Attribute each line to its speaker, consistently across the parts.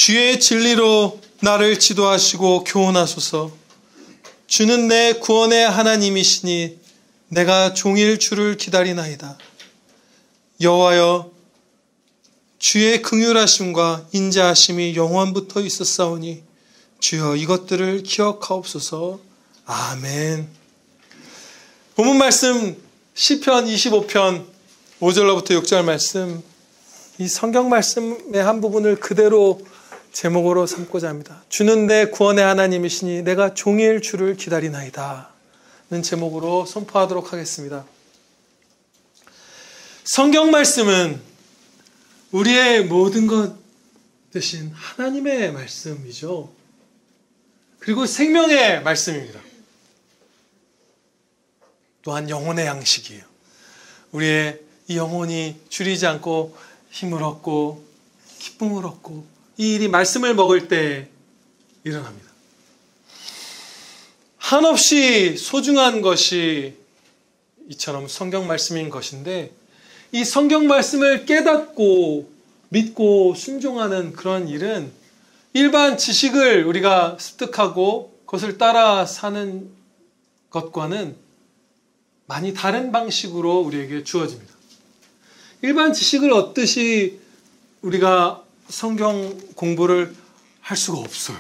Speaker 1: 주의 진리로 나를 지도하시고 교훈하소서. 주는 내 구원의 하나님이시니 내가 종일 주를 기다리나이다. 여호와여, 주의 긍휼하심과 인자하심이 영원부터 있었사오니 주여 이것들을 기억하옵소서. 아멘. 본문 말씀 시편 25편 5절로부터 6절 말씀, 이 성경 말씀의 한 부분을 그대로 제목으로 삼고자 합니다. 주는 내 구원의 하나님이시니 내가 종일 주를 기다리나이다 는 제목으로 선포하도록 하겠습니다. 성경 말씀은 우리의 모든 것 대신 하나님의 말씀이죠. 그리고 생명의 말씀입니다. 또한 영혼의 양식이에요. 우리의 이 영혼이 줄이지 않고 힘을 얻고 기쁨을 얻고 이 일이 말씀을 먹을 때 일어납니다. 한없이 소중한 것이 이처럼 성경 말씀인 것인데, 이 성경 말씀을 깨닫고 믿고 순종하는 그런 일은 일반 지식을 우리가 습득하고 그것을 따라 사는 것과는 많이 다른 방식으로 우리에게 주어집니다. 일반 지식을 얻듯이 우리가 성경 공부를 할 수가 없어요.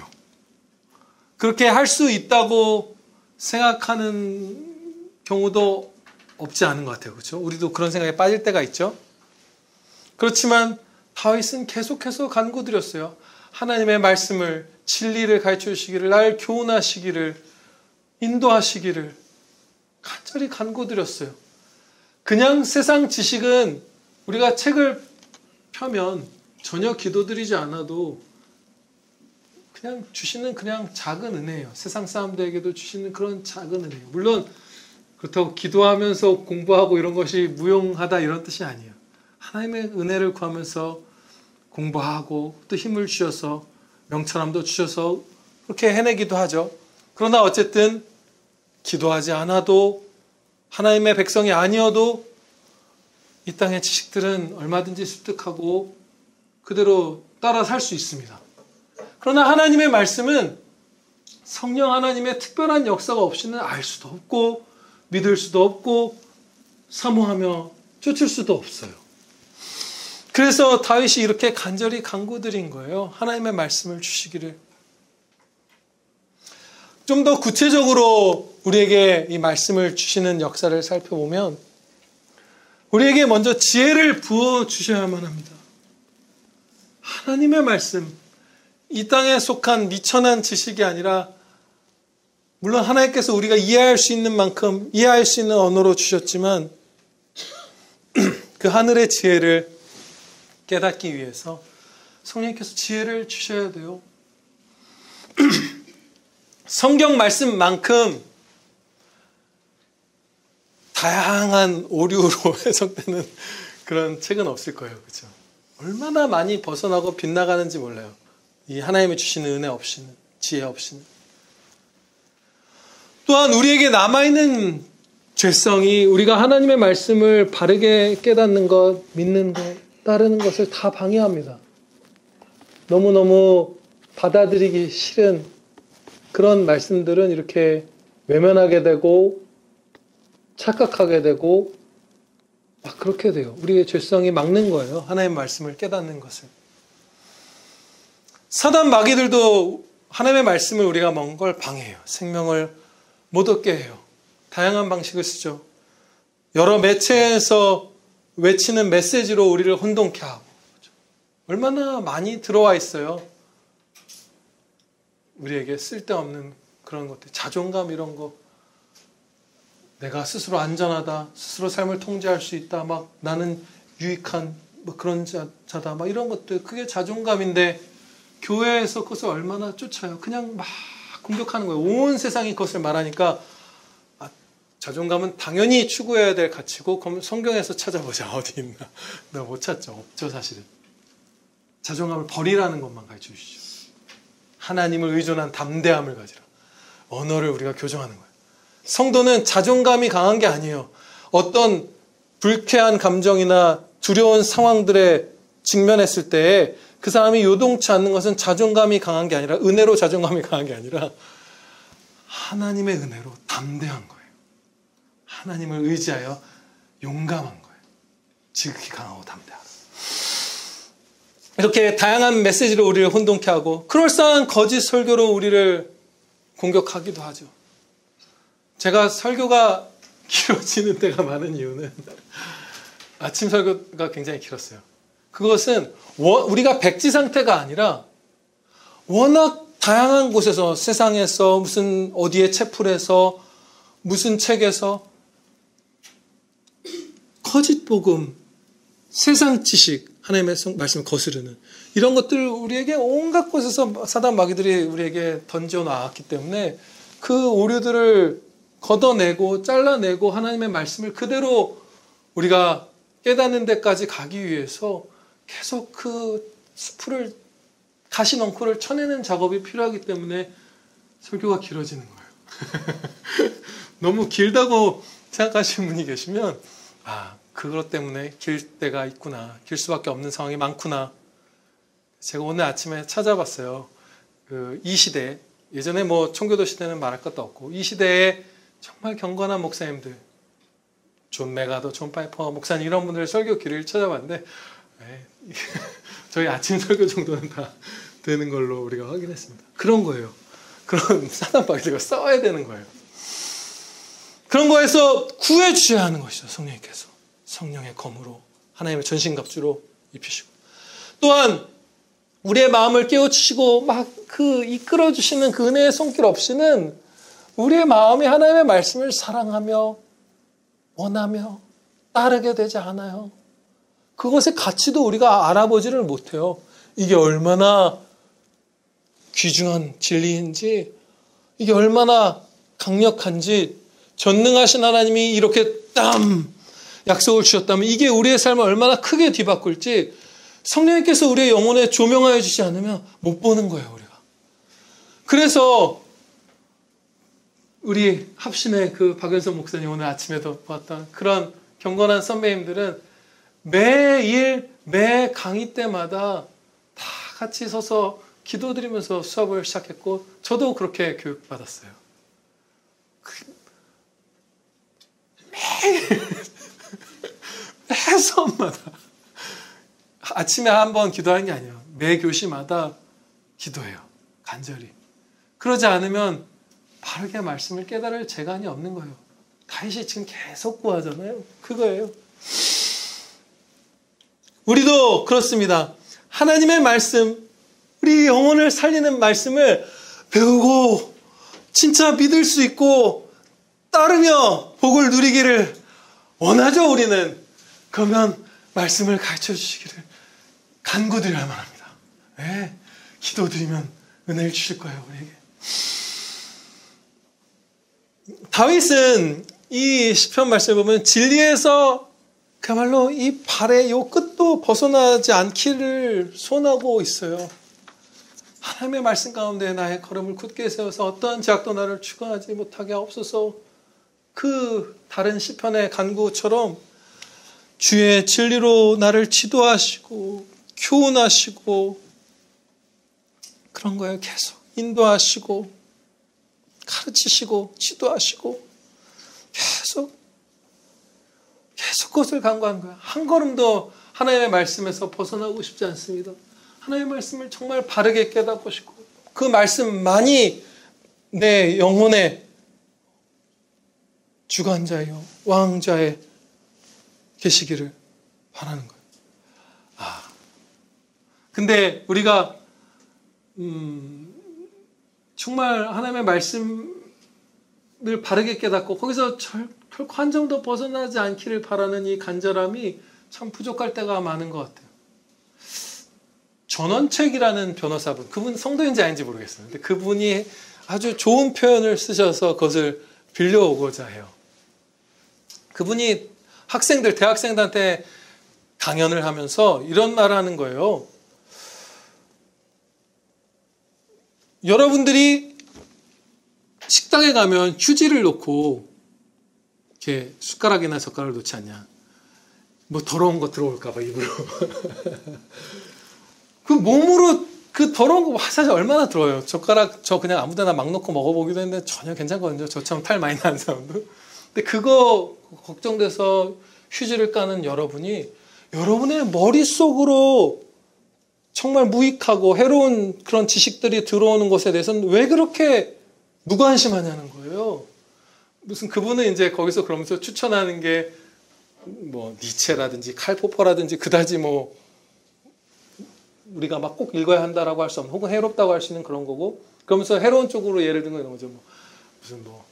Speaker 1: 그렇게 할 수 있다고 생각하는 경우도 없지 않은 것 같아요. 그렇죠? 우리도 그런 생각에 빠질 때가 있죠. 그렇지만 다윗은 계속해서 간구드렸어요. 하나님의 말씀을, 진리를 가르쳐 주시기를, 날 교훈하시기를, 인도하시기를 간절히 간구드렸어요. 그냥 세상 지식은 우리가 책을 펴면 전혀 기도드리지 않아도 그냥 주시는 그냥 작은 은혜예요. 세상 사람들에게도 주시는 그런 작은 은혜예요. 물론 그렇다고 기도하면서 공부하고 이런 것이 무용하다 이런 뜻이 아니에요. 하나님의 은혜를 구하면서 공부하고 또 힘을 주셔서 명철함도 주셔서 그렇게 해내기도 하죠. 그러나 어쨌든 기도하지 않아도, 하나님의 백성이 아니어도 이 땅의 지식들은 얼마든지 습득하고 그대로 따라 살 수 있습니다. 그러나 하나님의 말씀은 성령 하나님의 특별한 역사가 없이는 알 수도 없고 믿을 수도 없고 사모하며 쫓을 수도 없어요. 그래서 다윗이 이렇게 간절히 간구드린 거예요. 하나님의 말씀을 주시기를. 좀 더 구체적으로 우리에게 이 말씀을 주시는 역사를 살펴보면 우리에게 먼저 지혜를 부어주셔야만 합니다. 하나님의 말씀, 이 땅에 속한 미천한 지식이 아니라 물론 하나님께서 우리가 이해할 수 있는 만큼 이해할 수 있는 언어로 주셨지만 그 하늘의 지혜를 깨닫기 위해서 성령께서 지혜를 주셔야 돼요. 성경 말씀만큼 다양한 오류로 해석되는 그런 책은 없을 거예요. 그렇죠? 얼마나 많이 벗어나고 빗나가는지 몰라요. 이 하나님이 주시는 은혜 없이는, 지혜 없이는. 또한 우리에게 남아있는 죄성이 우리가 하나님의 말씀을 바르게 깨닫는 것, 믿는 것, 따르는 것을 다 방해합니다. 너무너무 받아들이기 싫은 그런 말씀들은 이렇게 외면하게 되고 착각하게 되고 막 그렇게 돼요. 우리의 죄성이 막는 거예요. 하나님의 말씀을 깨닫는 것을. 사단 마귀들도 하나님의 말씀을 우리가 먹은 걸 방해해요. 생명을 못 얻게 해요. 다양한 방식을 쓰죠. 여러 매체에서 외치는 메시지로 우리를 혼동케 하고. 얼마나 많이 들어와 있어요. 우리에게 쓸데없는 그런 것들, 자존감 이런 거. 내가 스스로 안전하다, 스스로 삶을 통제할 수 있다, 막 나는 유익한 뭐 그런 자다, 막 이런 것들. 그게 자존감인데 교회에서 그것을 얼마나 쫓아요. 그냥 막 공격하는 거예요. 온 세상이 그것을 말하니까 자존감은 당연히 추구해야 될 가치고, 그럼 성경에서 찾아보자. 어디 있나. 내가 못 찾죠. 없죠, 사실은. 자존감을 버리라는 것만 가르쳐 주시죠. 하나님을 의존한 담대함을 가지라. 언어를 우리가 교정하는 거예요. 성도는 자존감이 강한 게 아니에요. 어떤 불쾌한 감정이나 두려운 상황들에 직면했을 때 그 사람이 요동치 않는 것은 자존감이 강한 게 아니라, 은혜로 자존감이 강한 게 아니라 하나님의 은혜로 담대한 거예요. 하나님을 의지하여 용감한 거예요. 지극히 강하고 담대하다. 이렇게 다양한 메시지로 우리를 혼동케 하고 그럴싸한 거짓 설교로 우리를 공격하기도 하죠. 제가 설교가 길어지는 때가 많은 이유는 아침 설교가 굉장히 길었어요. 그것은 우리가 백지 상태가 아니라 워낙 다양한 곳에서, 세상에서, 무슨 어디에 채플에서, 무슨 책에서 거짓 복음, 세상 지식, 하나님의 말씀을 거스르는 이런 것들 우리에게 온갖 곳에서 사단 마귀들이 우리에게 던져 놨기 때문에 그 오류들을 걷어내고 잘라내고 하나님의 말씀을 그대로 우리가 깨닫는 데까지 가기 위해서 계속 그 숲을, 가시넝쿨을 쳐내는 작업이 필요하기 때문에 설교가 길어지는 거예요. 너무 길다고 생각하시는 분이 계시면 그것 때문에 길 때가 있구나. 길 수밖에 없는 상황이 많구나. 제가 오늘 아침에 찾아봤어요. 이 시대, 예전에 뭐 청교도 시대는 말할 것도 없고 이 시대에 정말 경건한 목사님들, 존 메가더, 존 파이퍼 목사님 이런 분들의 설교 길을 찾아봤는데 저희 아침 설교 정도는 다 되는 걸로 우리가 확인했습니다. 그런 거예요. 그런 사단 마귀들과 싸워야 되는 거예요. 그런 거에서 구해주셔야 하는 것이죠. 성령님께서 성령의 검으로 하나님의 전신갑주로 입히시고, 또한 우리의 마음을 깨우치시고 막 그 이끌어주시는 그 은혜의 손길 없이는 우리의 마음이 하나님의 말씀을 사랑하며 원하며 따르게 되지 않아요. 그것의 가치도 우리가 알아보지를 못해요. 이게 얼마나 귀중한 진리인지, 이게 얼마나 강력한지, 전능하신 하나님이 이렇게 약속을 주셨다면 이게 우리의 삶을 얼마나 크게 뒤바꿀지 성령님께서 우리의 영혼에 조명하여 주지 않으면 못 보는 거예요, 우리가. 그래서 우리 합신의 그 박연선 목사님 오늘 아침에도 보았던 그런 경건한 선배님들은 매일 매 강의 때마다 다 같이 서서 기도드리면서 수업을 시작했고 저도 그렇게 교육받았어요. 매 수업마다 아침에 한번 기도하는 게 아니에요. 매 교시마다 기도해요. 간절히. 그러지 않으면 바르게 말씀을 깨달을 재간이 없는 거예요. 다윗이 지금 계속 구하잖아요. 그거예요. 우리도 그렇습니다. 하나님의 말씀, 우리 영혼을 살리는 말씀을 배우고 진짜 믿을 수 있고 따르며 복을 누리기를 원하죠, 우리는. 그러면 말씀을 가르쳐 주시기를 간구드려야만 합니다. 네, 기도드리면 은혜를 주실 거예요, 우리에게. 다윗은 이 시편 말씀을 보면 진리에서 그야말로 이 발의 요 끝도 벗어나지 않기를 소원하고 있어요. 하나님의 말씀 가운데 나의 걸음을 굳게 세워서 어떠한 제약도 나를 추가하지 못하게 하옵소서. 그 다른 시편의 간구처럼 주의 진리로 나를 지도하시고 교훈하시고 그런 거예요. 계속 인도하시고 가르치시고 지도하시고 계속 그것을 간구하는 거예요. 한 걸음도 하나님의 말씀에서 벗어나고 싶지 않습니다. 하나님의 말씀을 정말 바르게 깨닫고 싶고 그 말씀만이 내 영혼의 주관자요 왕자에 계시기를 바라는 거예요. 근데 우리가 정말 하나님의 말씀을 바르게 깨닫고 거기서 결코 한 점도 벗어나지 않기를 바라는 이 간절함이 참 부족할 때가 많은 것 같아요. 전원책이라는 변호사분, 그분 성도인지 아닌지 모르겠어요. 근데 그분이 아주 좋은 표현을 쓰셔서 그것을 빌려오고자 해요. 그분이 대학생들한테 강연을 하면서 이런 말을 하는 거예요. 여러분들이 식당에 가면 휴지를 놓고 이렇게 숟가락이나 젓가락을 놓지 않냐. 뭐 더러운 거 들어올까 봐 입으로. 그 몸으로 그 더러운 거 사실 얼마나 들어요. 젓가락 저 그냥 아무데나 막 넣고 먹어보기도 했는데 전혀 괜찮거든요. 저처럼 탈 많이 나는 사람도. 근데 그거 걱정돼서 휴지를 까는 여러분이 여러분의 머릿속으로 정말 무익하고 해로운 그런 지식들이 들어오는 것에 대해서는 왜 그렇게 무관심하냐는 거예요. 무슨 그분은 이제 거기서 그러면서 추천하는 게 뭐 니체라든지 칼포퍼라든지 그다지 뭐 우리가 막 꼭 읽어야 한다라고 할 수 없는 혹은 해롭다고 할 수 있는 그런 거고 그러면서 해로운 쪽으로 예를 들면 이런 거죠. 뭐 무슨 뭐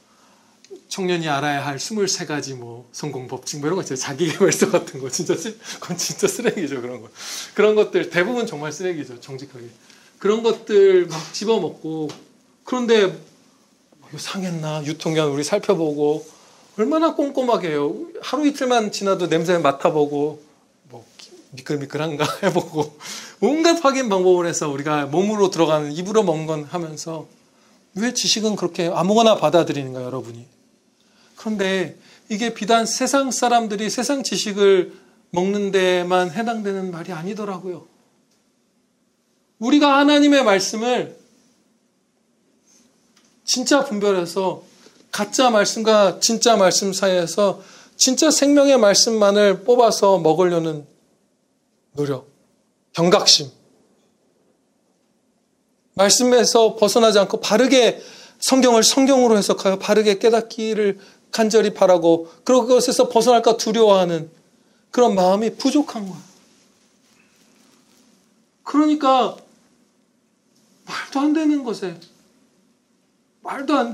Speaker 1: 청년이 알아야 할 23가지 뭐 성공 법칙 뭐 이런 거 있잖아요. 자기계발서 같은 거 그건 진짜 쓰레기죠. 그런 거. 그런 것들 대부분 정말 쓰레기죠. 정직하게. 그런 것들 막 집어먹고 그런데 이거 상했나 유통기한 우리 살펴보고 얼마나 꼼꼼하게 해요. 하루 이틀만 지나도 냄새 맡아보고 뭐 미끌미끌한가 해보고 온갖 확인 방법을 해서 우리가 몸으로 들어가는 입으로 먹는 건 하면서 왜 지식은 그렇게 아무거나 받아들이는가 여러분이. 그런데 이게 비단 세상 사람들이 세상 지식을 먹는 데만 해당되는 말이 아니더라고요. 우리가 하나님의 말씀을 진짜 분별해서 가짜 말씀과 진짜 말씀 사이에서 진짜 생명의 말씀만을 뽑아서 먹으려는 노력, 경각심. 말씀에서 벗어나지 않고 바르게 성경을 성경으로 해석하여 바르게 깨닫기를 간절히 바라고 그리고 그것에서 벗어날까 두려워하는 그런 마음이 부족한 거예요. 그러니까 말도 안 되는 것에 말도 안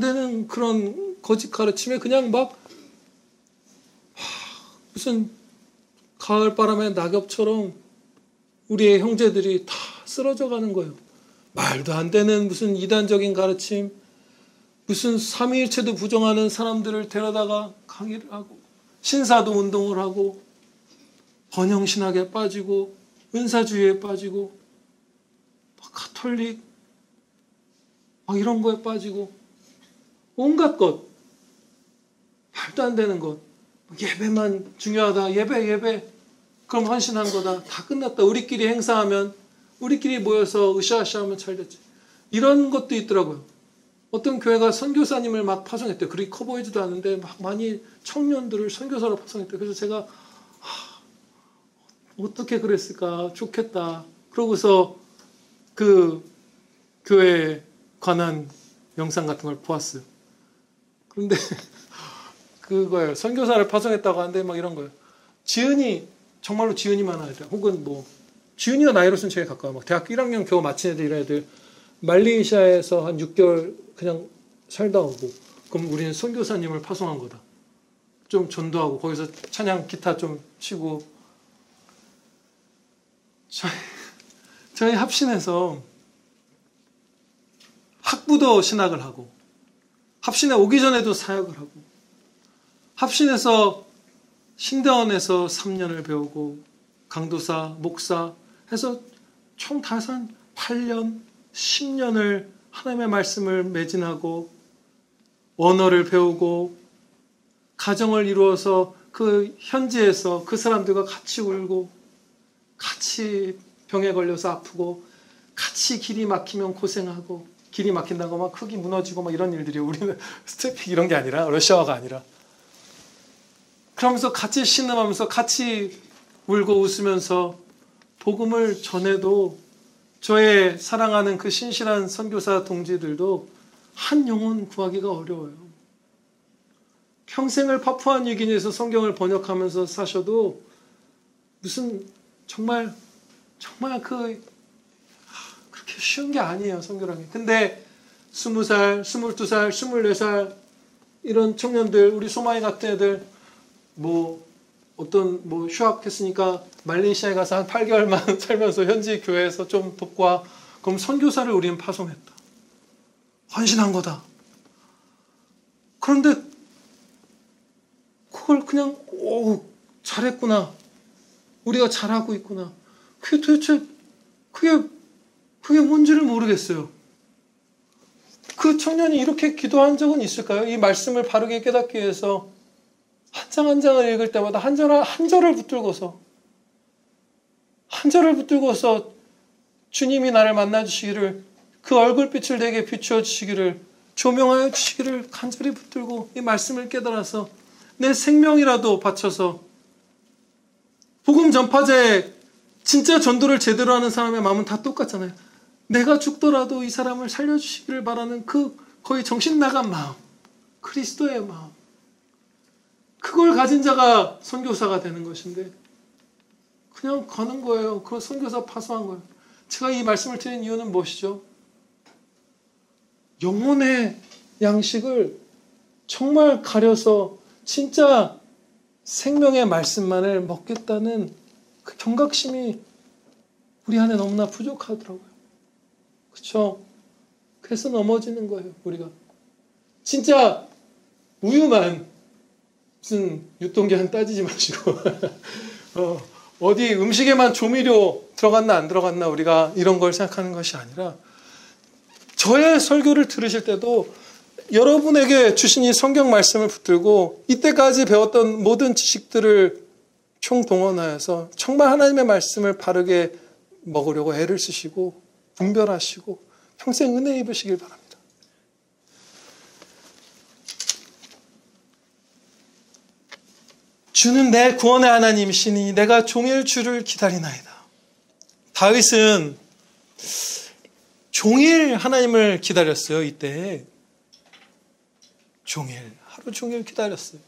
Speaker 1: 되는 그런 거짓 가르침에 그냥 막 무슨 가을바람의 낙엽처럼 우리의 형제들이 다 쓰러져 가는 거예요. 말도 안 되는 무슨 이단적인 가르침, 무슨 삼위일체도 부정하는 사람들을 데려다가 강의를 하고 신사도 운동을 하고 번영신학에 빠지고 은사주의에 빠지고 가톨릭 막 이런 거에 빠지고 온갖 것 말도 안 되는 것 예배만 중요하다 예배 그럼 헌신한 거다 다 끝났다 우리끼리 행사하면 우리끼리 모여서 으쌰으쌰하면 잘 됐지 이런 것도 있더라고요. 어떤 교회가 선교사님을 막 파송했대요. 그리 커 보이지도 않는데 막 많이 청년들을 선교사로 파송했대요. 그래서 제가 어떻게 그랬을까 좋겠다 그러고서 그 교회에 관한 영상 같은 걸 보았어요. 그런데 그거예요. 선교사를 파송했다고 하는데 막 이런 거예요. 지은이 정말로 지은이만 하더라. 혹은 뭐 지은이가 나이로서는 제일 가까워. 막 대학교 1학년 겨우 마친 애들 이런 애들 말레이시아에서 한 6개월 그냥 살다 오고 그럼 우리는 선교사님을 파송한 거다. 좀 전도하고 거기서 찬양 기타 좀 치고 저희 합신에서 학부도 신학을 하고 합신에 오기 전에도 사역을 하고 합신에서 신대원에서 3년을 배우고 강도사, 목사 해서 총 다해서 한 8년, 10년을 하나님의 말씀을 매진하고 언어를 배우고 가정을 이루어서 그 현지에서 그 사람들과 같이 울고 같이 병에 걸려서 아프고 같이 길이 막히면 고생하고 길이 막힌다고 막 흙이 무너지고 막 이런 일들이 우리는 스태픽 이런 게 아니라 러시아어가 아니라 그러면서 같이 신음하면서 같이 울고 웃으면서 복음을 전해도 저의 사랑하는 그 신실한 선교사 동지들도 한 영혼 구하기가 어려워요. 평생을 파푸아뉴기니에서 성경을 번역하면서 사셔도 무슨 정말 그렇게 쉬운 게 아니에요. 성교라는 게. 근데 20살, 22살, 24살 이런 청년들 우리 소마이 같은 애들 휴학했으니까 말레이시아에 가서 한 8개월만 살면서 현지 교회에서 좀 돕고 그럼 선교사를 우리는 파송했다. 헌신한 거다. 그런데 그걸 그냥 잘했구나. 우리가 잘하고 있구나. 그게 도대체 그게 뭔지를 모르겠어요. 그 청년이 이렇게 기도한 적은 있을까요? 이 말씀을 바르게 깨닫기 위해서 한 장 한 장을 읽을 때마다 한 절을 붙들고서 간절을 붙들고서 주님이 나를 만나 주시기를, 그 얼굴빛을 내게 비추어 주시기를, 조명하여 주시기를 간절히 붙들고 이 말씀을 깨달아서 내 생명이라도 바쳐서, 복음 전파자의 진짜 전도를 제대로 하는 사람의 마음은 다 똑같잖아요. 내가 죽더라도 이 사람을 살려주시기를 바라는 그 거의 정신 나간 마음, 그리스도의 마음, 그걸 가진 자가 선교사가 되는 것인데 그냥 가는 거예요. 그 선교사 파송한 거예요. 제가 이 말씀을 드린 이유는 무엇이죠? 영혼의 양식을 정말 가려서 진짜 생명의 말씀만을 먹겠다는 그 경각심이 우리 안에 너무나 부족하더라고요. 그렇죠? 그래서 넘어지는 거예요. 우리가 진짜 우유만 무슨 유통기한 따지지 마시고 어디 음식에만 조미료 들어갔나 안 들어갔나 우리가 이런 걸 생각하는 것이 아니라, 저의 설교를 들으실 때도 여러분에게 주신 이 성경 말씀을 붙들고 이때까지 배웠던 모든 지식들을 총동원하여서 정말 하나님의 말씀을 바르게 먹으려고 애를 쓰시고 분별하시고 평생 은혜 입으시길 바랍니다. 주는 내 구원의 하나님이시니 내가 종일 주를 기다리나이다. 다윗은 종일 하나님을 기다렸어요. 이때 종일, 하루 종일 기다렸어요.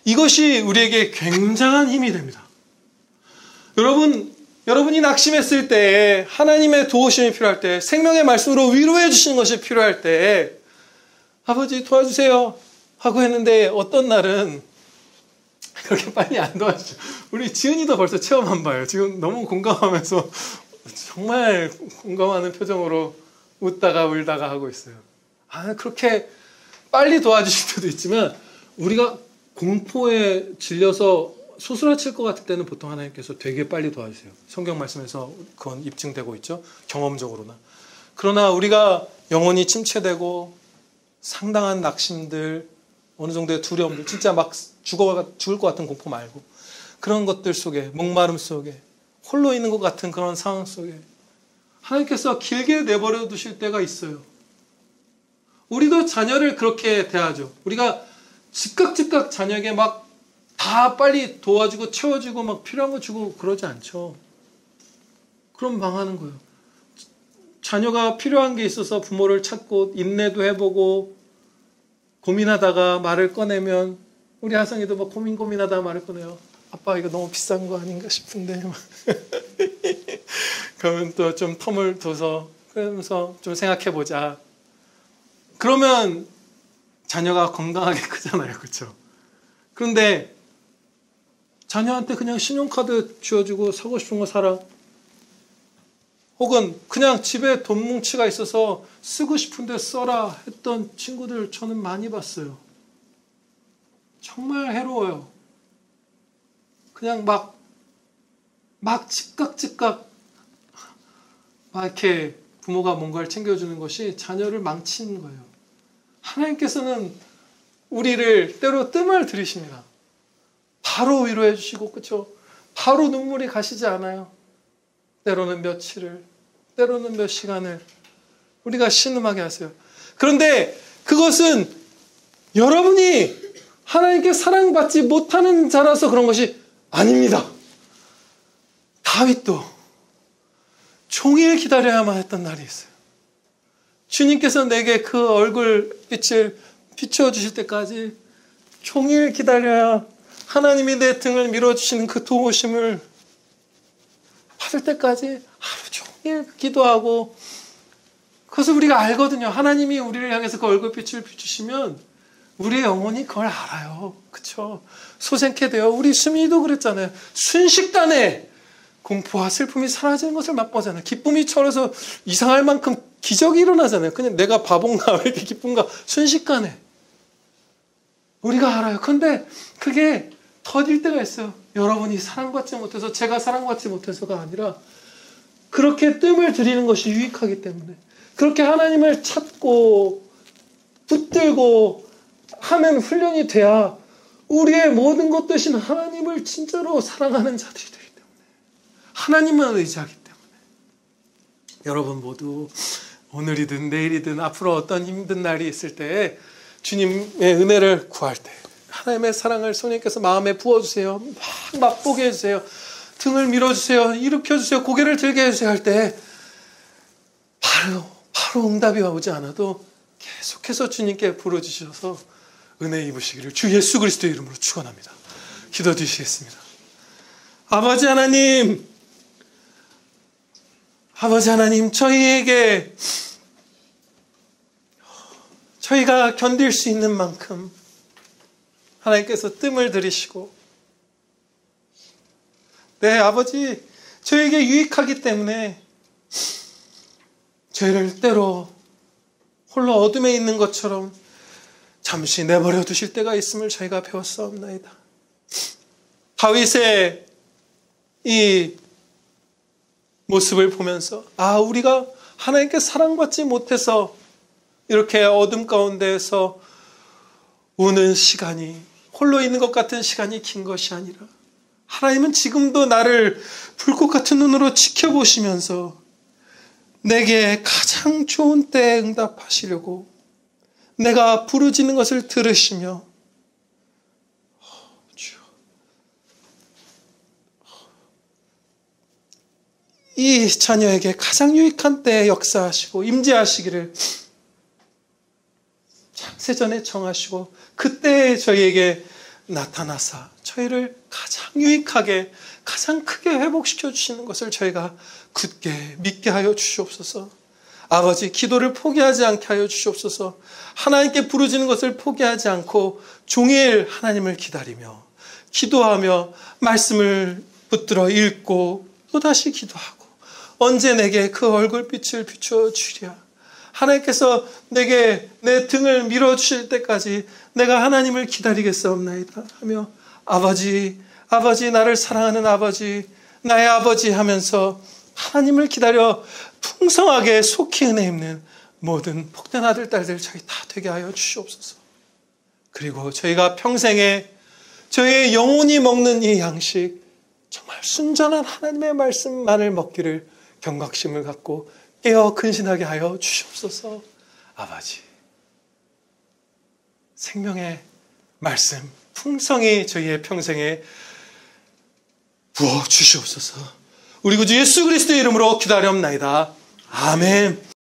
Speaker 1: 이것이 우리에게 굉장한 힘이 됩니다. 여러분이 낙심했을 때, 하나님의 도우심이 필요할 때, 생명의 말씀으로 위로해 주시는 것이 필요할 때, 아버지 도와주세요 하고 했는데 어떤 날은 그렇게 빨리 안 도와주죠. 우리 지은이도 벌써 체험 안 봐요. 지금 너무 공감하면서 정말 공감하는 표정으로 웃다가 울다가 하고 있어요. 그렇게 빨리 도와주실 때도 있지만, 우리가 공포에 질려서 소스라칠 것 같을 때는 보통 하나님께서 되게 빨리 도와주세요. 성경 말씀에서 그건 입증되고 있죠. 경험적으로나. 그러나 우리가 영혼이 침체되고 상당한 낙심들, 어느 정도의 두려움들, 진짜 막 죽을 것 같은 공포 말고 그런 것들 속에, 목마름 속에, 홀로 있는 것 같은 그런 상황 속에 하나님께서 길게 내버려 두실 때가 있어요. 우리도 자녀를 그렇게 대하죠. 우리가 즉각 자녀에게 막 다 빨리 도와주고 채워주고 막 필요한 거 주고 그러지 않죠. 그럼 망하는 거예요. 자녀가 필요한 게 있어서 부모를 찾고 인내도 해보고 고민하다가 말을 꺼내면, 우리 하성이도 막 고민하다가 말을 꺼내요. 아빠 이거 너무 비싼 거 아닌가 싶은데 그러면 또 좀 텀을 둬서 그러면서 좀 생각해보자. 그러면 자녀가 건강하게 크잖아요. 그렇죠? 그런데 자녀한테 그냥 신용카드 쥐어주고 사고 싶은 거 사라, 혹은 그냥 집에 돈 뭉치가 있어서 쓰고 싶은데 써라 했던 친구들 저는 많이 봤어요. 정말 해로워요. 그냥 막 즉각 막 이렇게 부모가 뭔가를 챙겨주는 것이 자녀를 망치는 거예요. 하나님께서는 우리를 때로 뜸을 들이십니다. 바로 위로해 주시고, 그렇죠? 바로 눈물이 가시지 않아요. 때로는 며칠을, 때로는 몇 시간을 우리가 신음하게 하세요. 그런데 그것은 여러분이 하나님께 사랑받지 못하는 자라서 그런 것이 아닙니다. 다윗도 종일 기다려야만 했던 날이 있어요. 주님께서 내게 그 얼굴빛을 비추어 주실 때까지 종일 기다려야 하나님이 내 등을 밀어주시는 그 도우심을 받을 때까지 하루 종일 기도하고, 그것을 우리가 알거든요. 하나님이 우리를 향해서 그 얼굴빛을 비추시면 우리의 영혼이 그걸 알아요. 그렇죠? 소생케 되어, 우리 수민이도 그랬잖아요. 순식간에 공포와 슬픔이 사라지는 것을 맛보잖아요. 기쁨이 철어서 이상할 만큼 기적이 일어나잖아요. 그냥 내가 바본가, 왜 이렇게 기쁜가, 순식간에 우리가 알아요. 그런데 그게 더딜 때가 있어요. 여러분이 사랑받지 못해서, 제가 사랑받지 못해서가 아니라 그렇게 뜸을 들이는 것이 유익하기 때문에, 그렇게 하나님을 찾고 붙들고 하는 훈련이 돼야 우리의 모든 것 대신 하나님을 진짜로 사랑하는 자들이 되기 때문에, 하나님만 의지하기 때문에 여러분 모두 오늘이든 내일이든 앞으로 어떤 힘든 날이 있을 때 주님의 은혜를 구할 때 하나님의 사랑을 성령께서 마음에 부어주세요. 막 맛보게 해주세요. 등을 밀어주세요. 일으켜주세요. 고개를 들게 해주세요 할 때 바로 응답이 오지 않아도 계속해서 주님께 부르주셔서 은혜 입으시기를 주 예수 그리스도의 이름으로 축원합니다. 기도 드리시겠습니다. 아버지 하나님, 저희가 견딜 수 있는 만큼 하나님께서 뜸을 들이시고 네 아버지 저에게 유익하기 때문에 저희를 때로 홀로 어둠에 있는 것처럼 잠시 내버려 두실 때가 있음을 저희가 배웠사옵나이다. 다윗의 이 모습을 보면서 우리가 하나님께 사랑받지 못해서 이렇게 어둠 가운데에서 우는 시간이 홀로 있는 것 같은 시간이 긴 것이 아니라 하나님은 지금도 나를 불꽃 같은 눈으로 지켜보시면서 내게 가장 좋은 때에 응답하시려고 내가 부르짖는 것을 들으시며 이 자녀에게 가장 유익한 때에 역사하시고 임재하시기를 창세전에 정하시고 그때 저희에게 나타나사 저희를 가장 유익하게 가장 크게 회복시켜 주시는 것을 저희가 굳게 믿게 하여 주시옵소서. 아버지 기도를 포기하지 않게 하여 주시옵소서. 하나님께 부르짖는 것을 포기하지 않고 종일 하나님을 기다리며 기도하며 말씀을 붙들어 읽고 또다시 기도하고 언제 내게 그 얼굴빛을 비추어 주랴. 하나님께서 내게 내 등을 밀어주실 때까지 내가 하나님을 기다리겠사옵나이다 하며 아버지 나를 사랑하는 아버지 나의 아버지 하면서 하나님을 기다려 풍성하게 속히 은혜 입는 모든 복된 아들 딸들 저희 다 되게 하여 주시옵소서. 그리고 저희가 평생에 저희의 영혼이 먹는 이 양식 정말 순전한 하나님의 말씀만을 먹기를 경각심을 갖고 깨어 근신하게 하여 주시옵소서. 아버지 생명의 말씀 풍성히 저희의 평생에 부어 주시옵소서. 우리 구주 예수 그리스도의 이름으로 기다려옵나이다. 아멘.